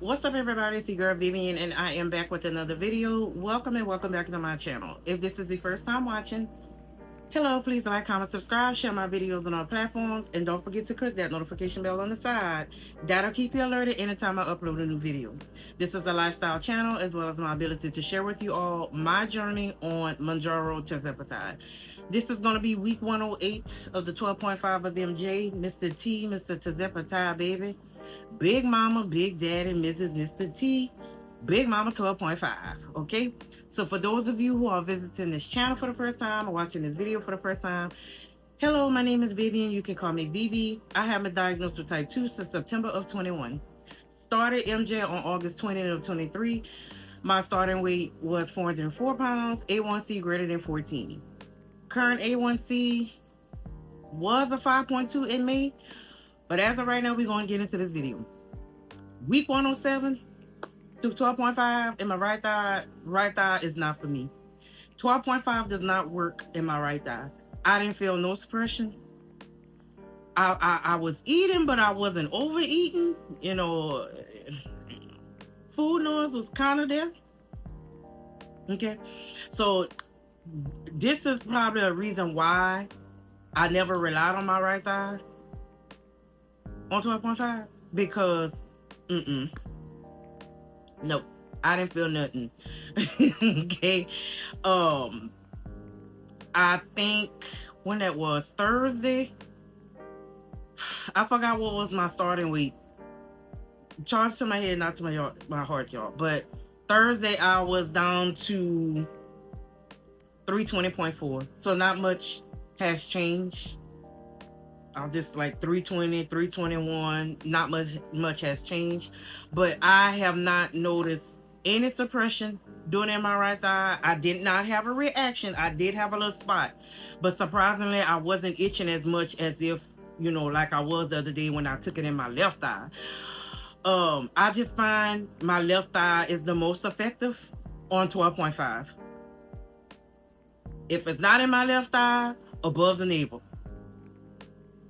What's up, everybody? It's your girl Vivian, and I am back with another video. Welcome and welcome back to my channel. If this is the first time watching, hello, please like, comment, subscribe, share my videos on all platforms, and don't forget to click that notification bell on the side. That'll keep you alerted anytime I upload a new video. This is a lifestyle channel, as well as my ability to share with you all my journey on Mounjaro Tirzepatide. This is going to be week 108 of the 12.5 of MJ, Mr. T, Mr. Tirzepatide, baby. Big Mama, Big Daddy, Mrs. Mr. T, Big Mama 12.5. Okay? So for those of you who are visiting this channel for the first time or watching this video for the first time, hello, my name is Vivian. You can call me Vivi. I have been diagnosed with type 2 since September of 21. Started MJ on August 20th of 23. My starting weight was 404 pounds, A1C greater than 14. Current A1C was a 5.2 in May, but as of right now, we're going to get into this video. Week 107 to 12.5 in my right thigh is not for me. 12.5 does not work in my right thigh. I didn't feel no suppression. I was eating, but I wasn't overeating. You know, food noise was kind of there. Okay, so this is probably a reason why I never relied on my right thigh on 12.5, because nope, I didn't feel nothing. Okay. I think when that was Thursday, I forgot what was my starting weight. Charge to my head, not to my heart, y'all. But Thursday I was down to 320.4. So not much has changed. I'm just like 320, 321. Not much has changed. But I have not noticed any suppression doing in my right thigh. I did not have a reaction. I did have a little spot. But surprisingly, I wasn't itching as much as if, like I was the other day when I took it in my left thigh. I just find my left thigh is the most effective on 12.5. If it's not in my left thigh, above the navel.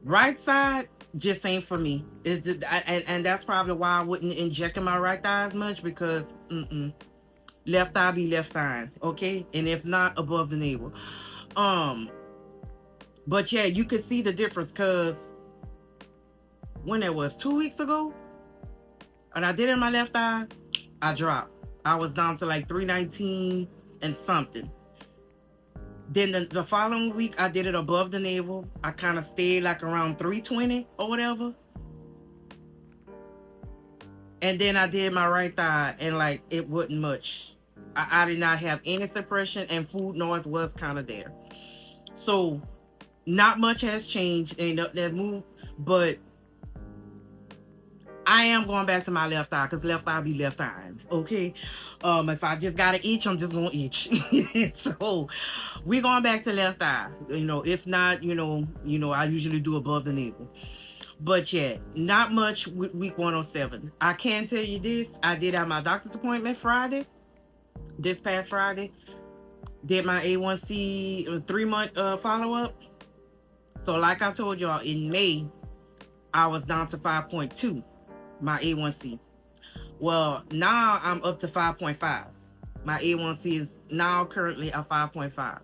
Right side just ain't for me. It's just, and that's probably why I wouldn't inject in my right thigh as much, because left thigh be left thigh, okay? And if not, above the navel. But yeah, you could see the difference, because when it was 2 weeks ago, and I did it in my left thigh, I dropped. I was down to like 319 and something. Then the following week, I did it above the navel. I kind of stayed like around 320 or whatever. And then I did my right thigh, and like it wasn't much. I did not have any suppression, and food noise was kind of there. So not much has changed. Ain't nothing that moved, but I am going back to my left eye, because left eye be left eye. Okay. If I just gotta itch, I'm just gonna itch. So we're going back to left eye. If not, I usually do above the navel. But yeah, not much week 107. I can tell you this. I did have my doctor's appointment Friday. This past Friday. Did my A1C 3-month follow-up. So like I told y'all, in May, I was down to 5.2. My A1C. Well, now I'm up to 5.5. My A1C is now currently at 5.5.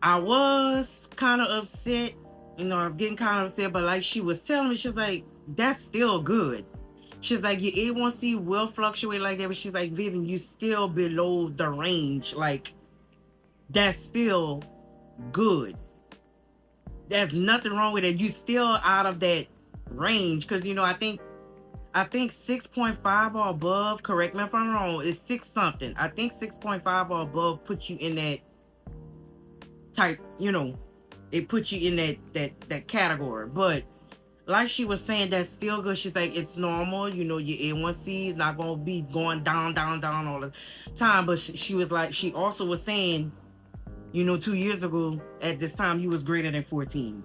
I was kind of upset. I was getting kind of upset, but like she was telling me, she's like, that's still good. She's like, your A1C will fluctuate like that, but she's like, Vivian, you still below the range. Like, that's still good. There's nothing wrong with it. You still out of that range, because I think 6.5 or above, correct me if I'm wrong, is 6 something. I think 6.5 or above puts you in that type, it puts you in that category. But like she was saying, that's still good. She's like, it's normal, your A1C is not going to be going down all the time. But she was like, she also was saying, 2 years ago at this time, you was greater than 14.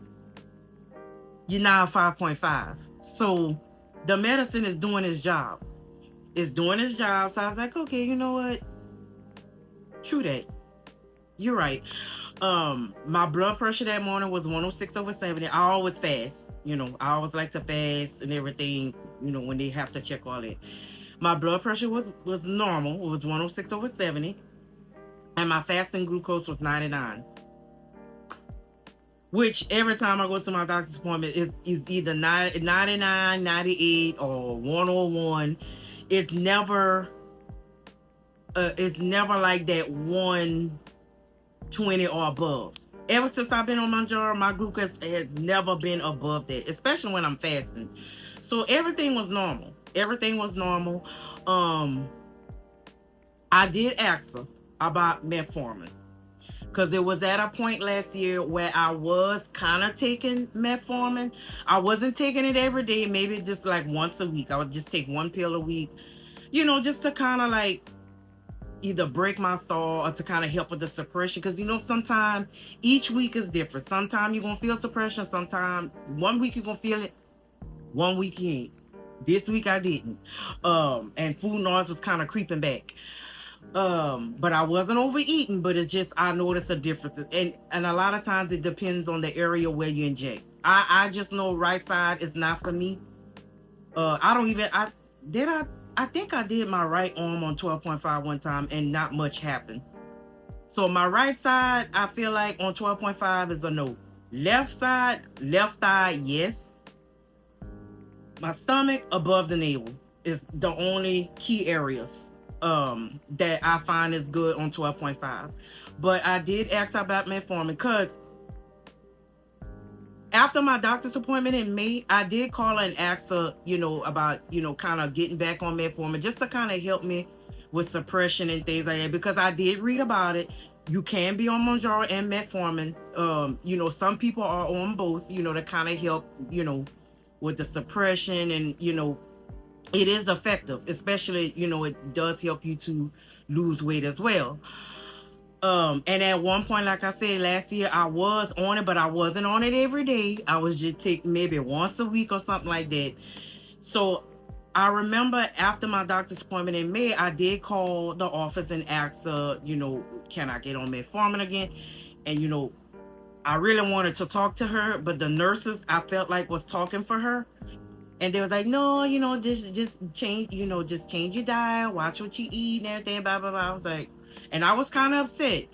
You're now 5.5. So the medicine is doing its job. It's doing its job. So I was like, okay, you know what? True that. you're right. My blood pressure that morning was 106/70. I always fast. I always like to fast and everything. When they have to check all that. My blood pressure was normal. It was 106/70, and my fasting glucose was 99. Which every time I go to my doctor's appointment is either 99, 98, or 101. It's never it's never like that 120 or above. Ever since I've been on Mounjaro, my glucose has never been above that, especially when I'm fasting. So everything was normal. Everything was normal. Um, I did ask her about metformin because it was at a point last year where I was kind of taking metformin. I wasn't taking it every day, maybe just like once a week. I would just take one pill a week, just to kind of like either break my stall or to kind of help with the suppression. Because sometimes each week is different. Sometimes you're gonna feel suppression. Sometimes one week you're gonna feel it, one week you ain't. This week I didn't. And food noise was kind of creeping back. But I wasn't overeating, but it's just I noticed a difference. And a lot of times it depends on the area where you inject. I just know right side is not for me. I don't even I think I did my right arm on 12.5 one time and not much happened. So my right side, I feel like on 12.5 is a no. Left side, left thigh, yes. My stomach above the navel is the only key areas that I find is good on 12.5. But I did ask about metformin because after my doctor's appointment in May, I did call and ask her, about, kind of getting back on metformin just to kind of help me with suppression and things like that. Because I did read about it. You can be on Mounjaro and metformin. Some people are on both, to kind of help, with the suppression and, it is effective, especially, it does help you to lose weight as well. And at one point, like I said, last year I was on it, but I wasn't on it every day. I was just taking maybe once a week or something like that. So I remember after my doctor's appointment in May, I did call the office and ask can I get on metformin again? And I really wanted to talk to her, but the nurses I felt like was talking for her. And they was like, no, just change, just change your diet, watch what you eat and everything, blah, blah, blah. I was like, and I was kind of upset.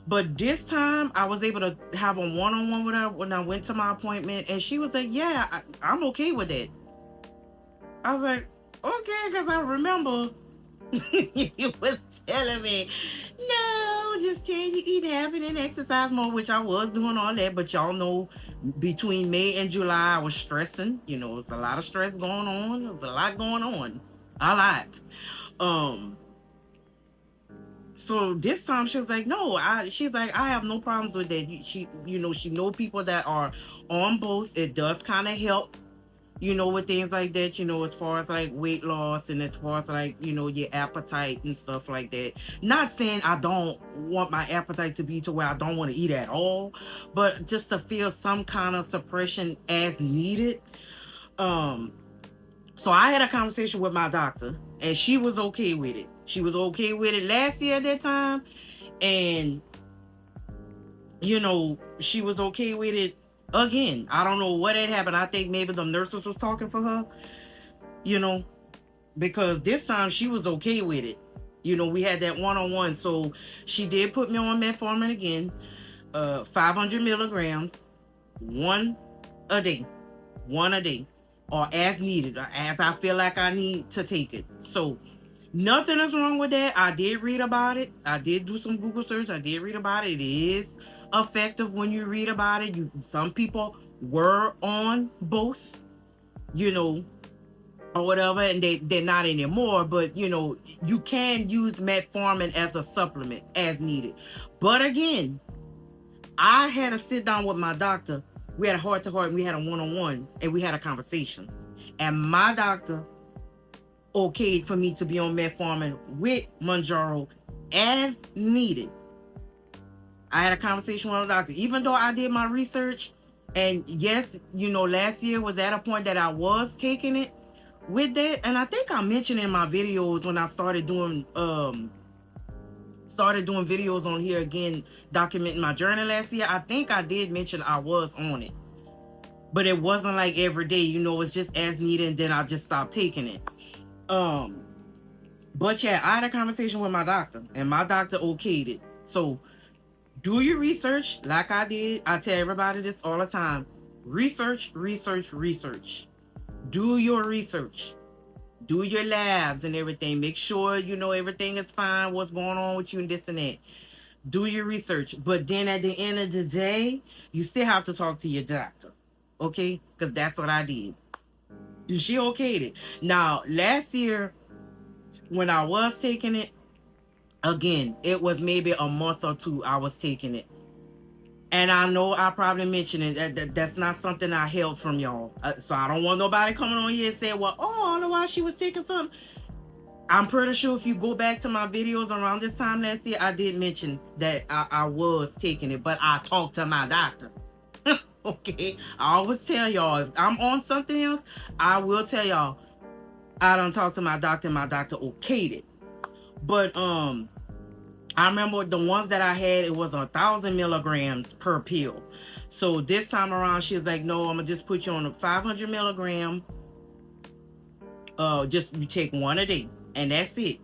But this time I was able to have a one-on-one with her when I went to my appointment. And she was like, yeah, I'm okay with it. I was like, okay, because I remember you was telling me, no, just change your eating habit and exercise more, which I was doing all that. But y'all know between May and July, I was stressing. It was a lot of stress going on. There was a lot going on. A lot. Um, so this time she was like, no, she's like, I have no problems with that. She know people that are on both. It does kind of help, with things like that, as far as like weight loss and as far as like, your appetite and stuff like that. Not saying I don't want my appetite to be to where I don't want to eat at all, but just to feel some kind of suppression as needed. Um, so I had a conversation with my doctor and she was okay with it. She was okay with it last year at that time. And, she was okay with it again. I don't know what had happened. I think maybe the nurses was talking for her, you know, because this time she was okay with it. We had that one-on-one. So she did put me on metformin again, 500 milligrams, one a day, one a day, or as needed, or as I feel like I need to take it. So nothing is wrong with that. I did read about it. I did do some Google search. I did read about it. It is effective when you read about it. Some people were on both, or whatever, and they're not anymore. But you can use metformin as a supplement as needed. But again, I had to sit down with my doctor. We had a heart to heart, and we had a one-on-one, and we had a conversation. And my doctor okayed for me to be on metformin with Mounjaro as needed. I had a conversation with a doctor, even though I did my research. And yes, last year was at a point that I was taking it with that. And I think I mentioned in my videos when I started doing started doing videos on here again, documenting my journey last year, I think I did mention I was on it. But it wasn't like every day, it's just as needed, and then I just stopped taking it. Um, but yeah, I had a conversation with my doctor, and my doctor okayed it. So do your research like I did. I tell everybody this all the time. Research, research, research. Do your research. Do your labs and everything. Make sure you know everything is fine, what's going on with you and this and that. Do your research. But then at the end of the day, you still have to talk to your doctor. Okay? Because that's what I did. She okayed it. Now, last year, when I was taking it, again, it was maybe a month or two I was taking it. And I know I probably mentioned it. That's not something I held from y'all. So I don't want nobody coming on here and say, well, all the while she was taking something. I'm pretty sure if you go back to my videos around this time last year, I did mention that I was taking it, but I talked to my doctor. Okay? I always tell y'all, if I'm on something else, I will tell y'all, I don't talk to my doctor, and my doctor okayed it. But I remember the ones that I had, it was 1,000 milligrams per pill. So this time around, she was like, no, I'm gonna just put you on a 500 milligram. Just you take one a day, and that's it.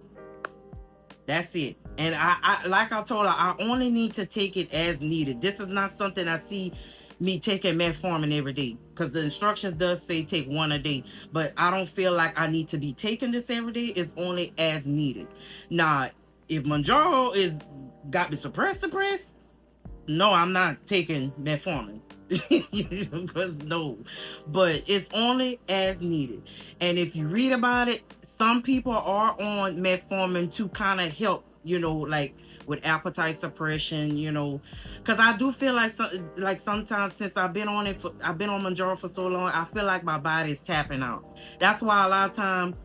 That's it. And I like I told her, I only need to take it as needed. This is not something I see me taking metformin every day, because the instructions does say take one a day, but I don't feel like I need to be taking this every day. It's only as needed. Now, if Mounjaro is got me suppressed, no, I'm not taking metformin. Because no, but it's only as needed. And if you read about it, some people are on metformin to kind of help, like with appetite suppression, because I do feel like sometimes, since I've been on Mounjaro for so long, I feel like my body is tapping out. That's why a lot of time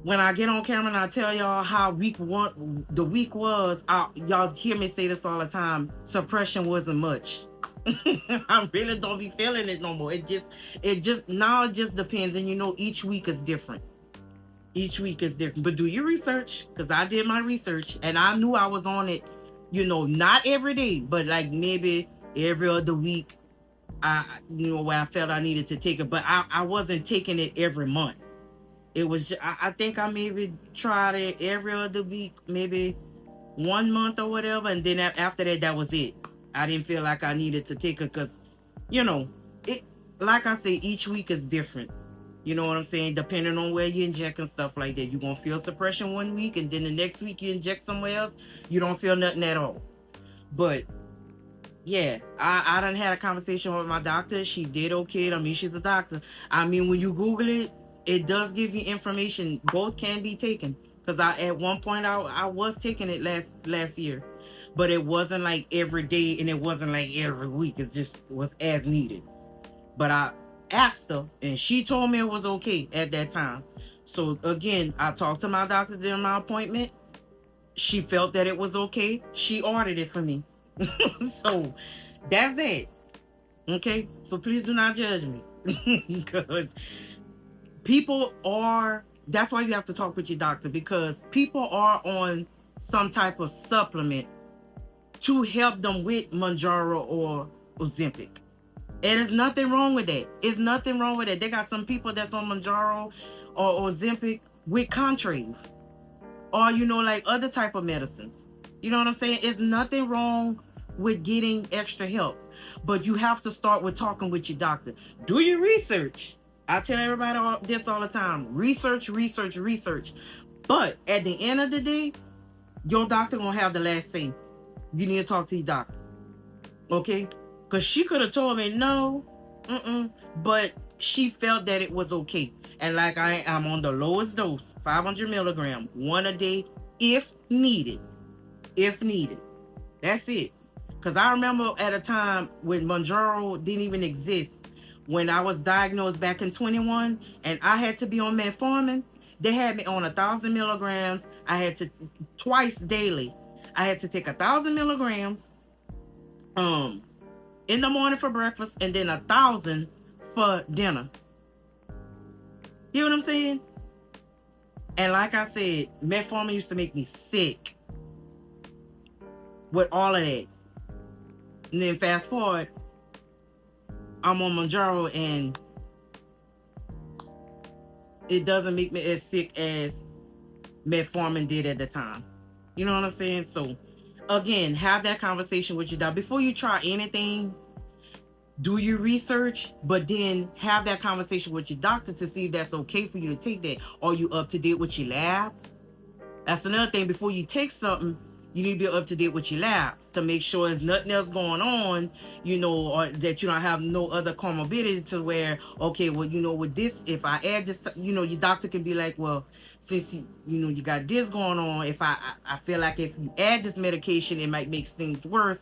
when I get on camera and I tell y'all how the week was, y'all hear me say this all the time, suppression wasn't much. I really don't be feeling it no more. It just now it just depends, and each week is different. Each week is different. But do your research, because I did my research and I knew I was on it, not every day, but like maybe every other week. Where I felt I needed to take it, but I wasn't taking it every month. It was I think I maybe tried it every other week, maybe 1 month or whatever, and then after that was it. I didn't feel like I needed to take it, because it, like I say, each week is different. You know what I'm saying? Depending on where you inject and stuff like that, you're gonna feel suppression one week, and then the next week you inject somewhere else, you don't feel nothing at all. But yeah, I done had a conversation with my doctor. She did okay. I mean, she's a doctor. I mean, when you Google it, it does give you information. Both can be taken. Because at one point I was taking it last year, but it wasn't like every day, and it wasn't like every week. It just was as needed. But I asked her, and she told me it was okay at that time. So again, I talked to my doctor during my appointment. She felt that it was okay. She ordered it for me. So that's it. Okay? So please do not judge me. Because that's why you have to talk with your doctor, because people are on some type of supplement to help them with Mounjaro or Ozempic. And there's nothing wrong with that. It's nothing wrong with that. They got some people that's on Mounjaro or Ozempic with Contrave, or like other type of medicines. You know what I'm saying? It's nothing wrong with getting extra help, but you have to start with talking with your doctor. Do your research. I tell everybody this all the time. Research, research, research. But at the end of the day, your doctor gonna have the last say. You need to talk to your doctor. Okay? Because she could have told me no, but she felt that it was okay. And like I'm on the lowest dose, 500 milligram, one a day, if needed. If needed. That's it. Because I remember at a time when Mounjaro didn't even exist, when I was diagnosed back in 21, and I had to be on metformin. They had me on 1,000 milligrams. I had to twice daily. I had to take 1,000 milligrams in the morning for breakfast, and then 1,000 for dinner. You know what I'm saying? And like I said, metformin used to make me sick. with all of that. And then fast forward, I'm on Mounjaro and it doesn't make me as sick as Metformin did at the time. You know what I'm saying? So again, have that conversation with your doctor before you try anything. Do your research, but then have that conversation with your doctor to see if that's okay for you to take that. Are you up to date with your labs? That's another thing. Before you take something, you need to be up to date with your labs to make sure there's nothing else going on, or that you don't have no other comorbidities to where, okay, well, with this, if I add this, your doctor can be like, well, since you got this going on, if I feel like if you add this medication, it might make things worse.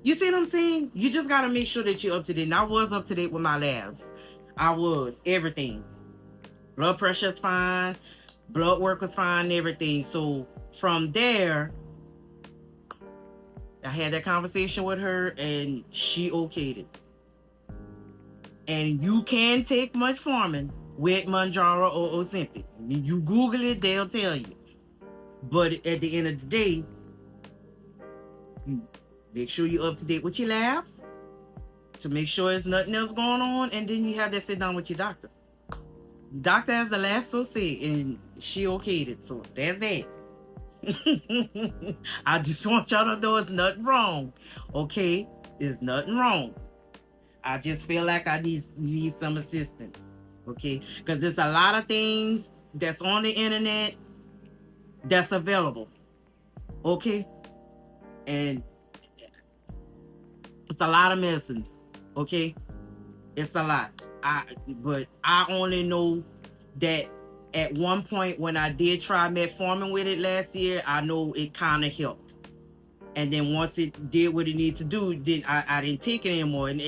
You see what I'm saying? You just got to make sure that you're up to date. And I was up to date with my labs. I was. Everything. Blood pressure's fine. Blood work was fine, everything. So from there, I had that conversation with her and she okayed it. And you can take Metformin with Mounjaro or Ozempic. I mean, you Google it, they'll tell you. But at the end of the day, you make sure you're up to date with your labs to make sure there's nothing else going on, and then you have that sit down with your doctor. Doctor has the last so say, and she okayed it. So that's it. I just want y'all to know it's nothing wrong. Okay? There's nothing wrong. I just feel like I need some assistance. Okay? Because there's a lot of things that's on the internet that's available. Okay? And it's a lot of medicines. Okay? It's a lot. But I only know that at one point when I did try Metformin with it last year, I know it kind of helped. And then once it did what it needed to do, then I didn't take it anymore. And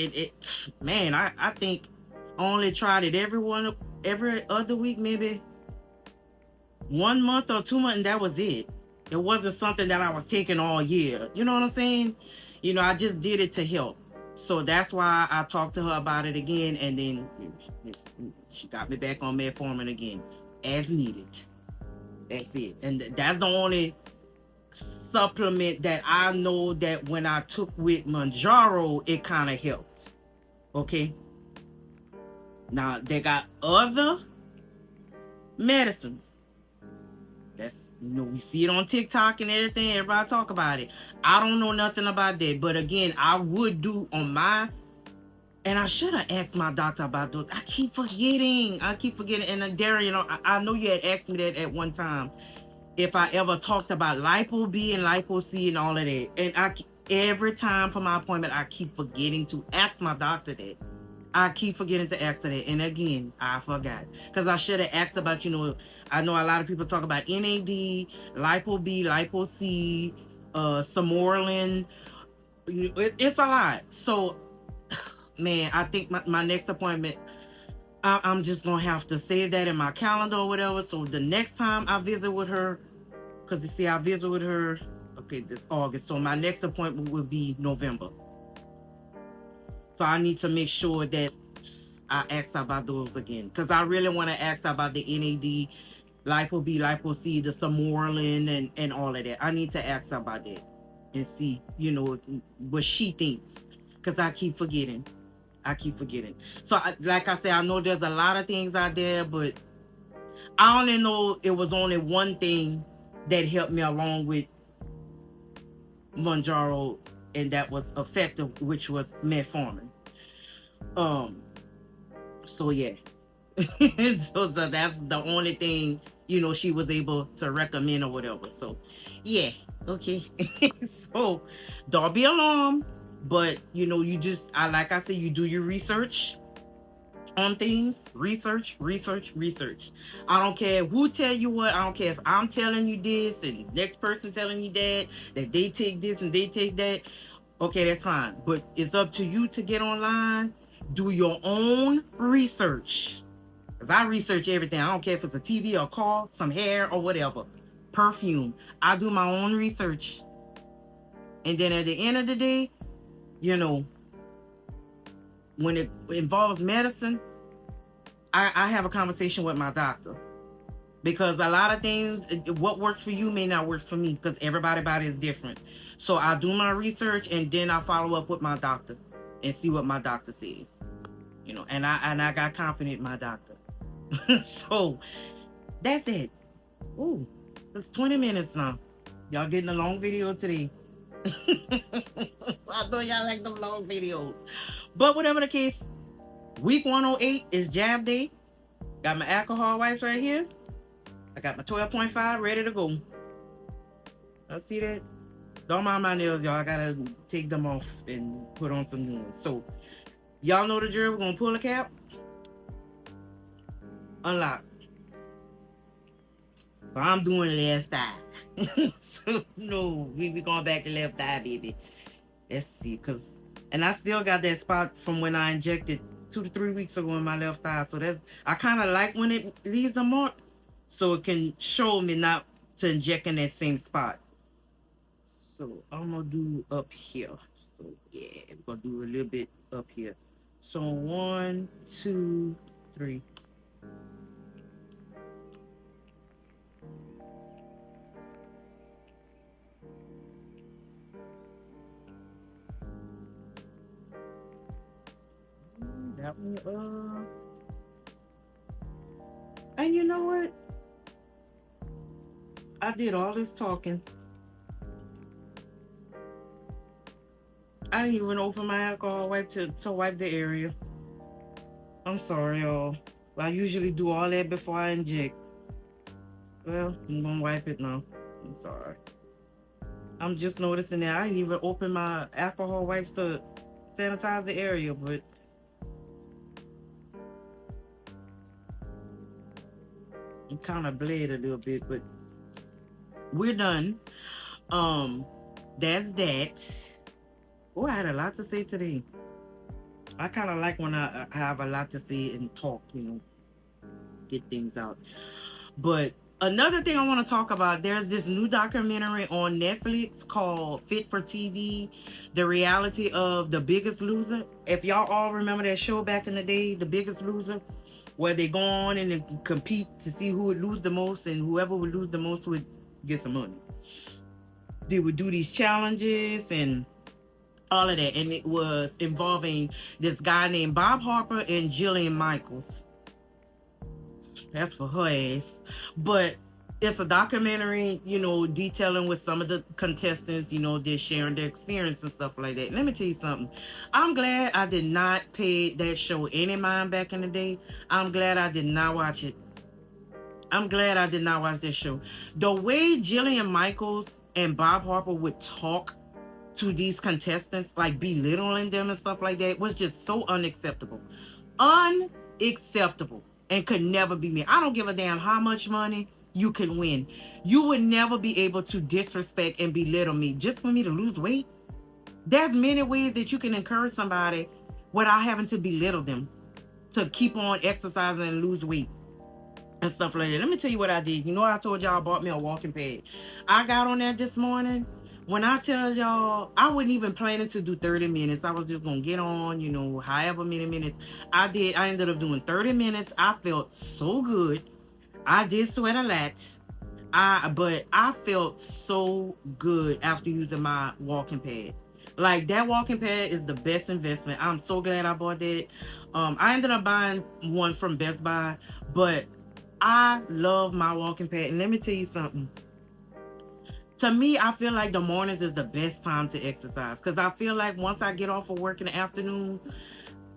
man, I think I only tried it every other week, maybe 1 month or 2 months, and that was it. It wasn't something that I was taking all year. You know what I'm saying? I just did it to help. So that's why I talked to her about it again, and then she got me back on Metformin again, as needed. That's it. And that's the only supplement that I know that when I took with Mounjaro, it kind of helped. Okay? Now, they got other medicines. That's, we see it on TikTok and everything. Everybody talk about it. I don't know nothing about that. But again, I would do on my... And I should have asked my doctor about those. I keep forgetting. And Darian, I know you had asked me that at one time. If I ever talked about Lipo B and Lipo C and all of that. And every time for my appointment, I keep forgetting to ask my doctor that. I keep forgetting to ask her that. And again, I forgot. Because I should have asked about, I know a lot of people talk about NAD, Lipo B, Lipo C, Samorlin. It's a lot. So, man, I think my next appointment, I'm just going to have to save that in my calendar or whatever. So the next time I visit with her, because you see, I visit with her, okay, this August. So my next appointment will be November. So I need to make sure that I ask about those again. Because I really want to ask about the NAD, Lipo B, Lipo C, the Samorlin, and all of that. I need to ask about that and see, what she thinks. Because I keep forgetting. So, like I said, I know there's a lot of things out there, but I only know it was only one thing that helped me along with Mounjaro, and that was effective, which was Metformin. So yeah. so that's the only thing, she was able to recommend or whatever. So yeah, okay. So don't be alarmed, but like I said, you do your research on things. Research. I don't care who tell you what. I don't care if I'm telling you this and next person telling you that they take this and they take that. Okay, that's fine. But it's up to you to get online, do your own research. Because I research everything. I don't care if it's a TV or a car, some hair or whatever. Perfume. I do my own research. And then at the end of the day, when it involves medicine, I have a conversation with my doctor. because a lot of things, what works for you may not work for me because everybody body is different. So I do my research and then I follow up with my doctor and see what my doctor says. And I got confident in my doctor. So that's it. Ooh, it's 20 minutes now. Y'all getting a long video today. I know y'all like them long videos. But whatever the case, week 108 is jab day. Got my alcohol wipes right here. I got my 12.5 ready to go. I see that. Don't mind my nails, y'all. I gotta take them off and put on some new ones. So, y'all know the drill. We're gonna pull a cap, unlock. So, I'm doing left eye. So, no, we be going back to left eye, baby. Let's see, and I still got that spot from when I injected 2 to 3 weeks ago in my left eye. So, I kind of like when it leaves a mark, so it can show me not to inject in that same spot. So I'm gonna do up here. So yeah, we're gonna do a little bit up here. So 1, 2, 3. That one. And you know what? I did all this talking. I didn't even open my alcohol wipe to wipe the area. I'm sorry, y'all. I usually do all that before I inject. Well, I'm gonna wipe it now. I'm sorry. I'm just noticing that I didn't even open my alcohol wipes to sanitize the area, but it kind of bled a little bit. But we're done. Um, that's that. Oh, I had a lot to say today. I kind of like when I have a lot to say and talk, get things out. But another thing I want to talk about, there's this new documentary on Netflix called Fit for TV, The Reality of the Biggest Loser. If y'all all remember that show back in the day, The Biggest Loser, where they go on and they compete to see who would lose the most, and whoever would lose the most would get some money. They would do these challenges and all of that, and it was involving this guy named Bob Harper and Jillian Michaels. That's for her ass. But it's a documentary, detailing with some of the contestants, they're sharing their experience and stuff like that. Let me tell you something. I'm glad I did not pay that show any mind back in the day. I'm glad I did not watch it. I'm glad I did not watch this show. The way Jillian Michaels and Bob Harper would talk to these contestants, like belittling them and stuff like that, was just so unacceptable. Unacceptable. And could never be me. I don't give a damn how much money you can win. You would never be able to disrespect and belittle me just for me to lose weight. There's many ways that you can encourage somebody without having to belittle them to keep on exercising and lose weight and stuff like that. Let me tell you what I did. I told y'all I bought me a walking pad. I got on that this morning. When I tell y'all, I wasn't even planning to do 30 minutes. I was just going to get on, however many minutes. I did. I ended up doing 30 minutes. I felt so good. I did sweat a lot. But I felt so good after using my walking pad. Like, that walking pad is the best investment. I'm so glad I bought that. I ended up buying one from Best Buy, but I love my walking pad. And let me tell you something. To me, I feel like the mornings is the best time to exercise, because I feel like once I get off of work in the afternoon,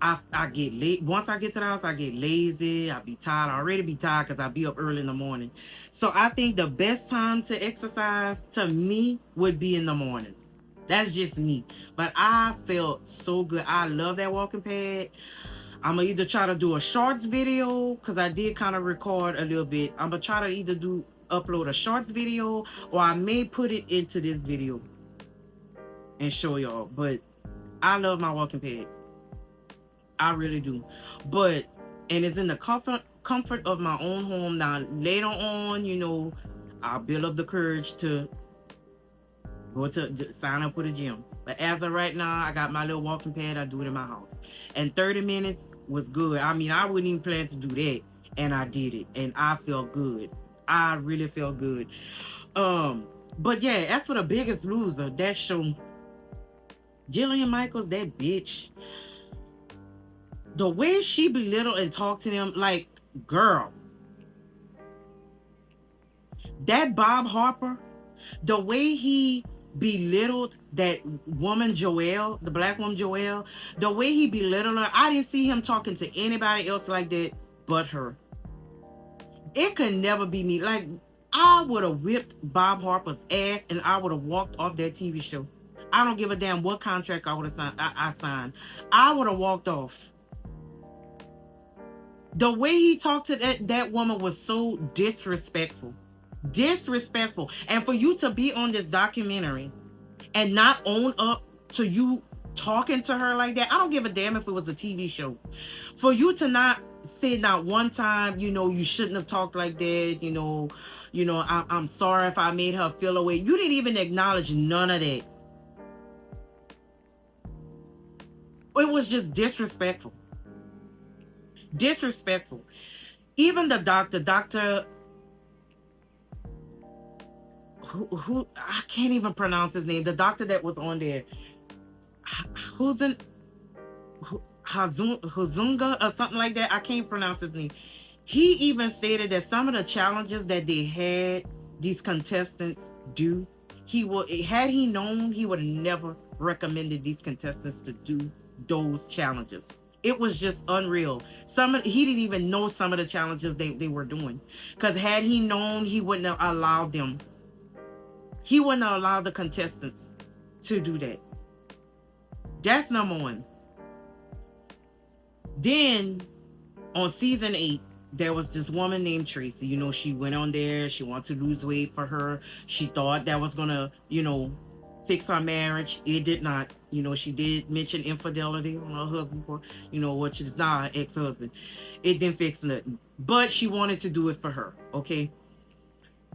I get late. Once I get to the house, I get lazy. I be tired. I already be tired because I be up early in the morning. So I think the best time to exercise to me would be in the mornings. That's just me. But I felt so good. I love that walking pad. I'm going to either try to do a shorts video, because I did kind of record a little bit. I'm going to try to either upload a shorts video, or I may put it into this video and show y'all. But I love my walking pad. I really do. And it's in the comfort of my own home. Now, later on, I'll build up the courage to go to sign up with a gym. But as of right now, I got my little walking pad. I do it in my house. And 30 minutes was good. I mean, I wouldn't even plan to do that. And I did it. And I felt good. I really felt good. Um, but yeah, as for the Biggest Loser, that show, Jillian Michaels, that bitch, the way she belittled and talked to them, like, girl, that Bob Harper, the way he belittled that woman Joelle, the black woman Joelle, the way he belittled her, I didn't see him talking to anybody else like that but her. It could never be me. Like, I would have whipped Bob Harper's ass and I would have walked off that TV show. I don't give a damn what contract I would have signed. I signed. I would have walked off. The way he talked to that woman was so disrespectful. Disrespectful. And for you to be on this documentary and not own up to you talking to her like that, I don't give a damn if it was a TV show. For you to not say not one time, you shouldn't have talked like that, I'm sorry if I made her feel away. You didn't even acknowledge none of that. It was just disrespectful. Disrespectful. Even the doctor, who I can't even pronounce his name. The doctor that was on there, who's in Huzunga or something like that. I can't pronounce his name. He even stated that some of the challenges that they had these contestants do, had he known, he would have never recommended these contestants to do those challenges. It was just unreal. He didn't even know some of the challenges they were doing. Because had he known, he wouldn't have allowed them. He wouldn't have allowed the contestants to do that. That's number one. Then on season 8, there was this woman named Tracy. She went on there. She wanted to lose weight for her. She thought that was going to, fix her marriage. It did not. She did mention infidelity on her husband, which is not her ex-husband. It didn't fix nothing. But she wanted to do it for her, okay?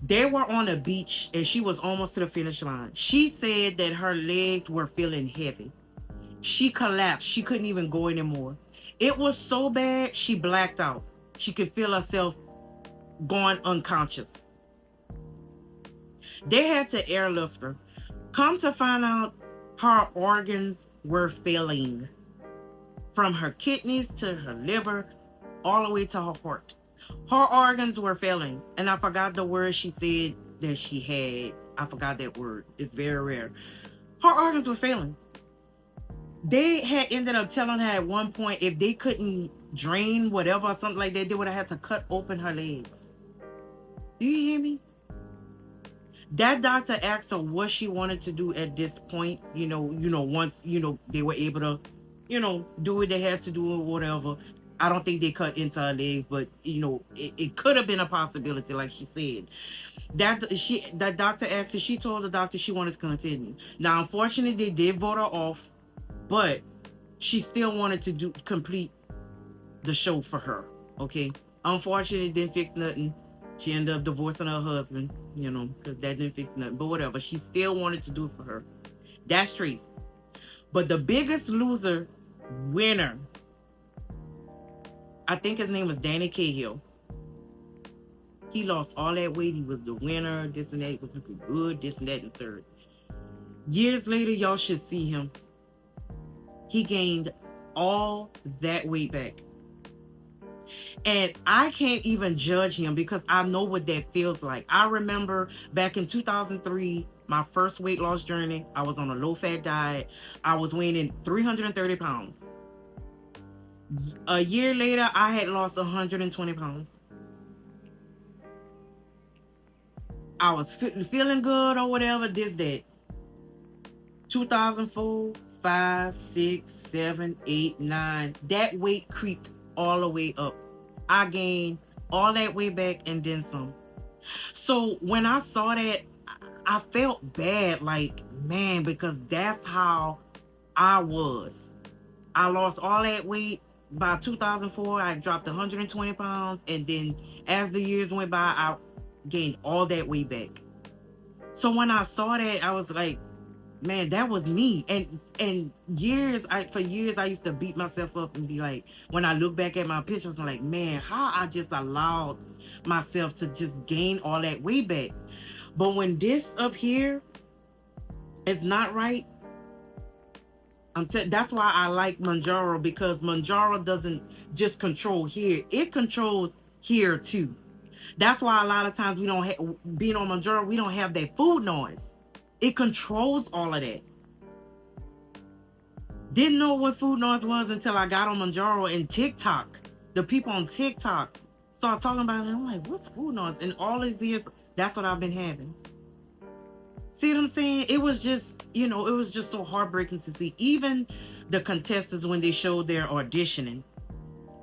They were on a beach, and she was almost to the finish line. She said that her legs were feeling heavy. She collapsed. She couldn't even go anymore. It was so bad, she blacked out. She could feel herself going unconscious. They had to airlift her. Come to find out, her organs were failing. From her kidneys to her liver, all the way to her heart. Her organs were failing. And I forgot the word she said that she had. I forgot that word. It's very rare. Her organs were failing. They had ended up telling her at one point, if they couldn't drain whatever or something like that, they would have had to cut open her legs. Do you hear me? That doctor asked her what she wanted to do at this point. Once they were able to, do what they had to do or whatever. I don't think they cut into her legs, but it could have been a possibility, like she said. That doctor asked her. She told the doctor she wanted to continue. Now, unfortunately, they did vote her off, but she still wanted to complete the show for her. Okay, unfortunately, it didn't fix nothing. She ended up divorcing her husband, because that didn't fix nothing. But whatever, she still wanted to do it for her. That's Tracy. But the Biggest Loser winner, I think his name was Danny Cahill. He lost all that weight. He was the winner. This and that. He was looking good. This and that and third. Years later, y'all should see him. He gained all that weight back. And I can't even judge him because I know what that feels like. I remember back in 2003, my first weight loss journey. I was on a low-fat diet. I was weighing 330 pounds. A year later, I had lost 120 pounds. I was feeling good or whatever, that. 2004, 5, 6, 7, 8, 9. That weight creeped all the way up. I gained all that weight back and then some. So when I saw that, I felt bad, like, man, because that's how I was. I lost all that weight. By 2004, I dropped 120 pounds. And then as the years went by, I gained all that weight back. So when I saw that, I was like, man, that was me. And years, for years I used to beat myself up and be like, when I look back at my pictures, I'm like, man, how I just allowed myself to just gain all that weight back. But when this up here is not right, that's why I like Mounjaro, because Mounjaro doesn't just control here; it controls here too. That's why a lot of times we don't being on Mounjaro, we don't have that food noise. It controls all of that. Didn't know what food noise was until I got on Mounjaro and TikTok. The people on TikTok start talking about it. I'm like, what's food noise? And all these years, that's what I've been having. See what I'm saying? It was just, it was just so heartbreaking to see. Even the contestants, when they showed their auditioning,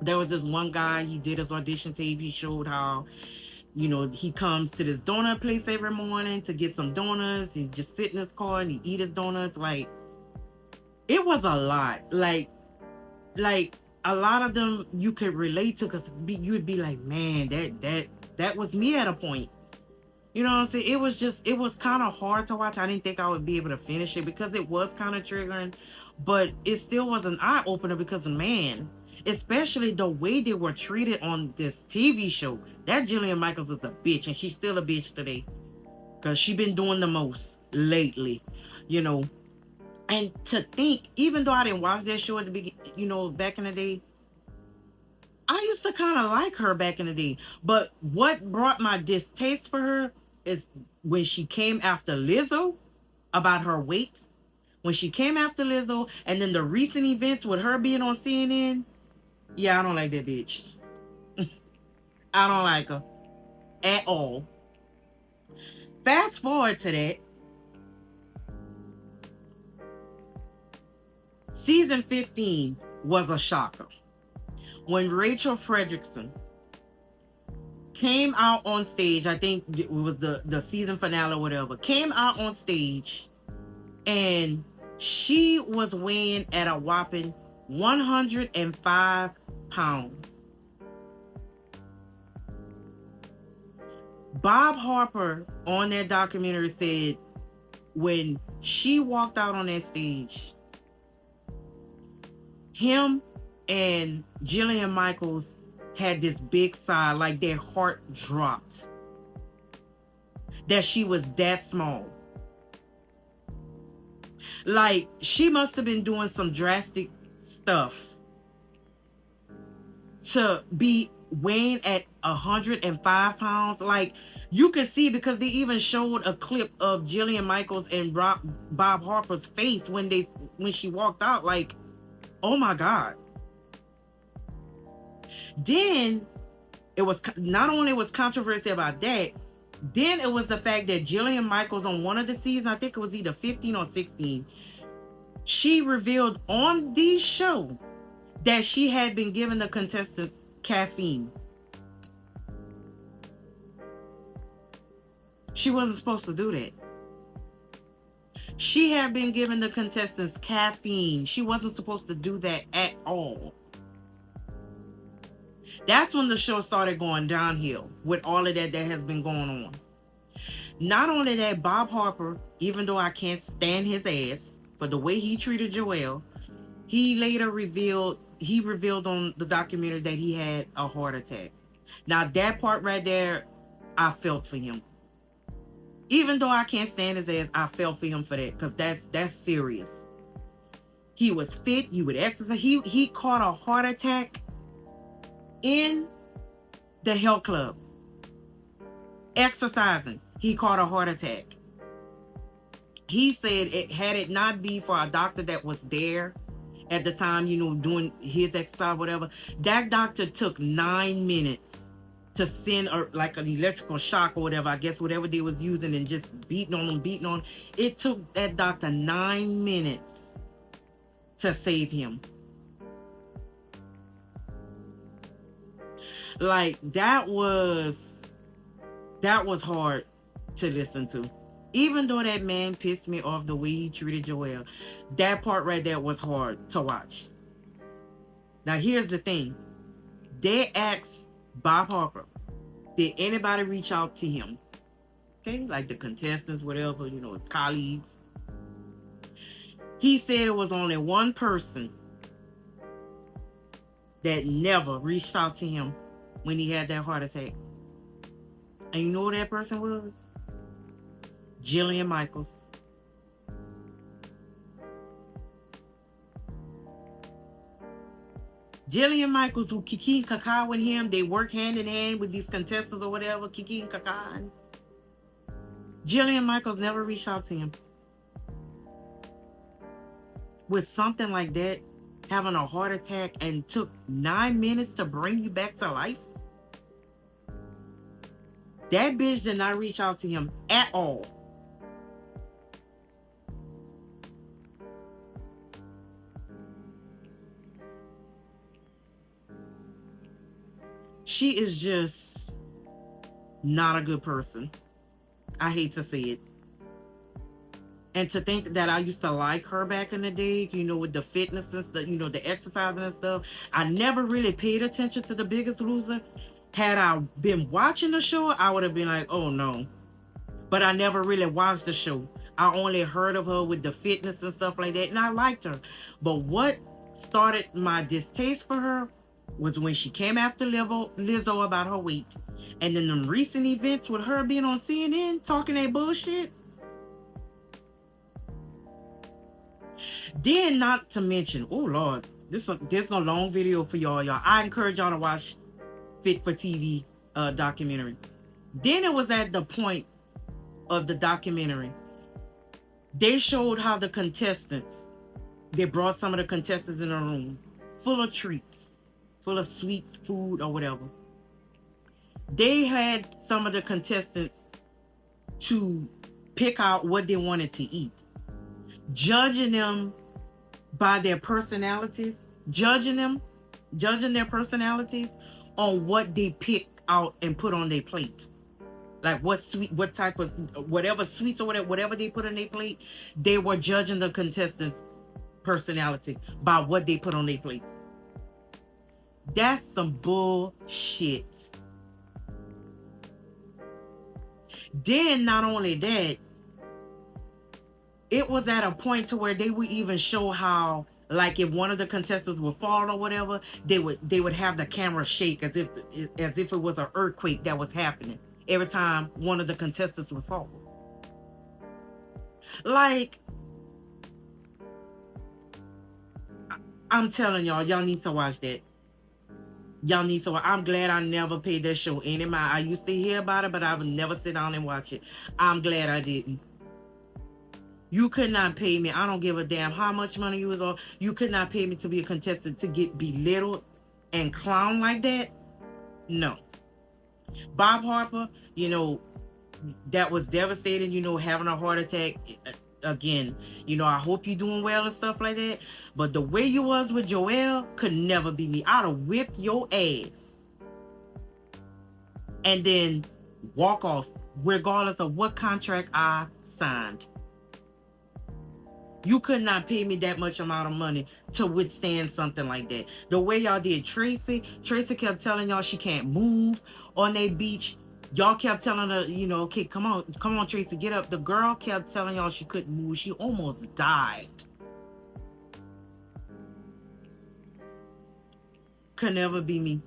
there was this one guy, he did his audition tape. He showed how, he comes to this donut place every morning to get some donuts. He just sit in his car and he eat his donuts. Like, it was a lot. Like a lot of them you could relate to, because you would be like, man, that was me at a point. You know what I'm saying? It was kind of hard to watch. I didn't think I would be able to finish it because it was kind of triggering, but it still was an eye opener because, man, especially the way they were treated on this TV show. That Jillian Michaels is a bitch, and she's still a bitch today because she been doing the most lately, you know. And to think, even though I didn't watch that show at the beginning, back in the day, I used to kind of like her back in the day. But what brought my distaste for her is when she came after Lizzo about her weight. When she came after Lizzo, and then the recent events with her being on CNN. Yeah, I don't like that bitch. I don't like her at all. Fast forward to that. Season 15 was a shocker. When Rachel Fredrickson came out on stage, I think it was the season finale or whatever, came out on stage, and she was weighing at a whopping 105 pounds. Bob Harper on that documentary said when she walked out on that stage, him and Jillian Michaels had this big sigh, like their heart dropped. That she was that small. Like, she must have been doing some drastic stuff to be weighing at 105 pounds. Like, you could see, because they even showed a clip of Jillian Michaels and Bob Harper's face when she walked out. Like, oh my God. Then it was not only was controversy about that, then it was the fact that Jillian Michaels on one of the seasons, I think it was either 15 or 16, she revealed on the show that she had been giving the contestants caffeine. She wasn't supposed to do that. She had been giving the contestants caffeine. She wasn't supposed to do that at all. That's when the show started going downhill with all of that has been going on. Not only that, Bob Harper, even though I can't stand his ass for the way he treated Joelle, he later revealed on the documentary that he had a heart attack. Now that part right there, I felt for him. Even though I can't stand his ass, I felt for him for that, because that's serious. He was fit. He would exercise. He caught a heart attack in the health club. Exercising. He caught a heart attack. He said had it not be for a doctor that was there at the time, doing his exercise, whatever, that doctor took 9 minutes to send like an electrical shock or whatever, I guess whatever they was using, and just beating on. It took that doctor 9 minutes to save him. Like, that was hard to listen to. Even though that man pissed me off the way he treated Joelle, that part right there was hard to watch. Now here's the thing. They asked Bob Harper, did anybody reach out to him? Okay, like the contestants, whatever, his colleagues. He said it was only one person that never reached out to him when he had that heart attack. And you know who that person was? Jillian Michaels. Jillian Michaels, who Kiki and Kaka with him, they work hand in hand with these contestants or whatever, Kiki and Kaka. Jillian Michaels never reached out to him. With something like that, having a heart attack and took 9 minutes to bring you back to life? That bitch did not reach out to him at all. She is just not a good person. I hate to say it. And to think that I used to like her back in the day, with the fitness and stuff, the exercising and stuff. I never really paid attention to The Biggest Loser. Had I been watching the show, I would have been like, oh no. But I never really watched the show. I only heard of her with the fitness and stuff like that, and I liked her. But what started my distaste for her was when she came after Lizzo about her weight. And then the recent events with her being on CNN talking that bullshit. Then, not to mention, oh Lord, this is a long video for y'all. I encourage y'all to watch Fit for TV documentary. Then it was at the point of the documentary. They showed how the contestants, they brought some of the contestants in a room full of treats, full of sweets, food, or whatever. They had some of the contestants to pick out what they wanted to eat, judging them by their personalities, judging their personalities on what they pick out and put on their plate. Like what type of, whatever sweets or whatever they put on their plate, they were judging the contestants' personality by what they put on their plate. That's some bullshit. Then not only that, it was at a point to where they would even show how, like, if one of the contestants would fall or whatever, they would have the camera shake as if it was an earthquake that was happening every time one of the contestants would fall. Like, I'm telling y'all need to watch that. Y'all need to watch. I'm glad I never paid that show any mind. I used to hear about it, but I would never sit down and watch it. I'm glad I didn't. You could not pay me. I don't give a damn how much money you was on. You could not pay me to be a contestant to get belittled and clown like that. No. Bob Harper, that was devastating, having a heart attack. Again, I hope you're doing well and stuff like that. But the way you was with Joelle could never be me. I'd have whipped your ass. And then walk off, regardless of what contract I signed. You could not pay me that much amount of money to withstand something like that. The way y'all did Tracy kept telling y'all she can't move on that beach. Y'all kept telling her, okay, come on, Tracy, get up. The girl kept telling y'all she couldn't move. She almost died. Could never be me.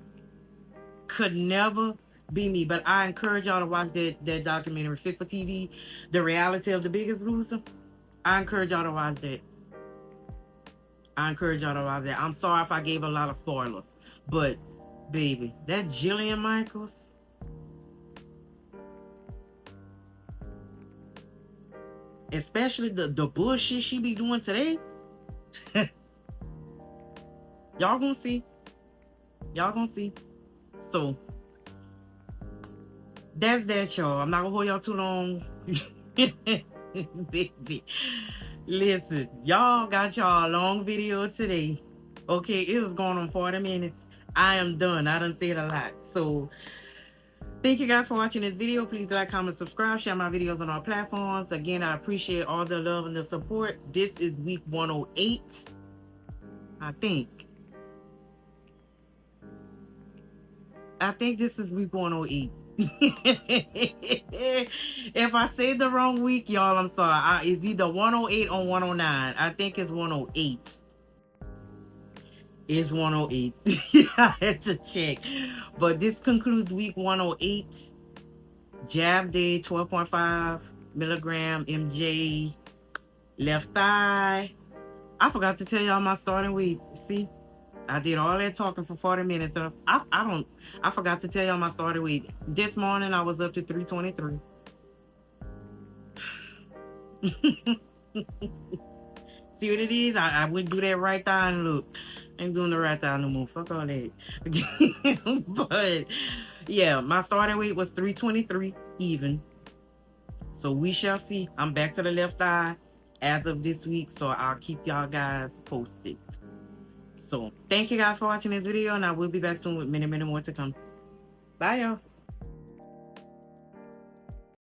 Could never be me. But I encourage y'all to watch that documentary, Fit for TV, The Reality of the Biggest Loser. I encourage y'all to watch that. I'm sorry if I gave a lot of spoilers. But, baby, that Jillian Michaels, especially the bullshit she be doing today, y'all gonna see. So, that's that, y'all. I'm not gonna hold y'all too long. Baby, listen, y'all got y'all a long video today. Okay, it was going on 40 minutes. I am done. I done said a lot. So thank you guys for watching this video. Please like, comment, subscribe, share my videos on all platforms. Again, I appreciate all the love and the support. This is week 108, I think this is week 108. If I say the wrong week, y'all, I'm sorry. It's either 108 or 109. I think it's 108. It's 108. I had to check. But this concludes week 108. Jab day, 12.5 milligram MJ, left thigh. I forgot to tell y'all my starting weight. See, I did all that talking for 40 minutes. So I forgot to tell y'all my starting weight. This morning I was up to 323. See what it is? I wouldn't do that right thigh and look. I ain't doing the right thigh no more. Fuck all that. But yeah, my starting weight was 323 even. So we shall see. I'm back to the left thigh as of this week. So I'll keep y'all guys posted. So thank you guys for watching this video, and I will be back soon with many, many more to come. Bye, y'all.